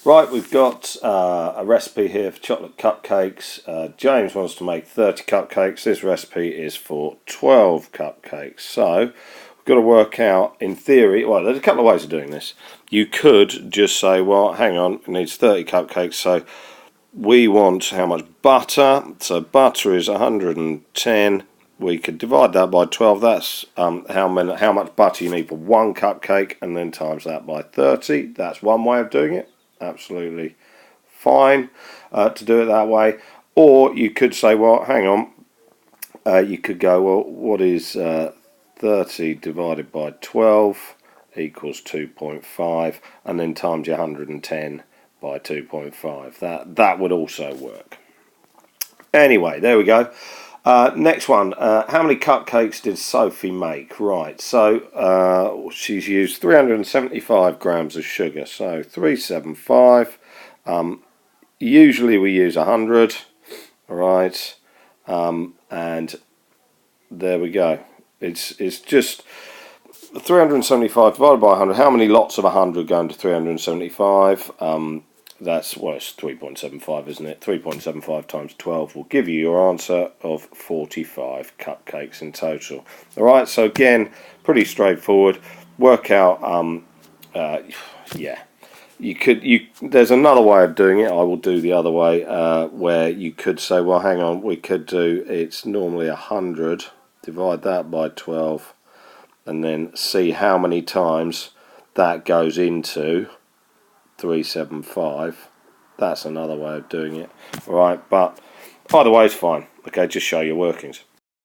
Right, we've got a recipe here for chocolate cupcakes. James wants to make 30 cupcakes. This recipe is for 12 cupcakes. So we've got to work out, in theory, well, there's a couple of ways of doing this. You could just say, well, hang on, it needs 30 cupcakes, so we want how much butter. So butter is 110. We could divide that by 12. That's how much butter you need for one cupcake, and then times that by 30. That's one way of doing it. Absolutely fine to do it that way. Or you could say, well, hang on. You could go, well, what is 30 divided by 12 equals 2.5, and then times your 110 by 2.5. That would also work. Anyway, there we go. Next one. How many cupcakes did Sophie make? Right, so she's used 375 grams of sugar. So 375. Usually we use 100. Right, and there we go. It's just 375 divided by 100. How many lots of 100 go into 375? That's, well, it's 3.75, isn't it? 3.75 times 12 will give you your answer of 45 cupcakes in total. Alright, so again, pretty straightforward. Work out, yeah. There's another way of doing it. I will do the other way, where you could say, well, hang on, we could do, it's normally 100, divide that by 12, and then see how many times that goes into 375. That's another way of doing it. Alright, but either way is fine. Okay, just show your workings.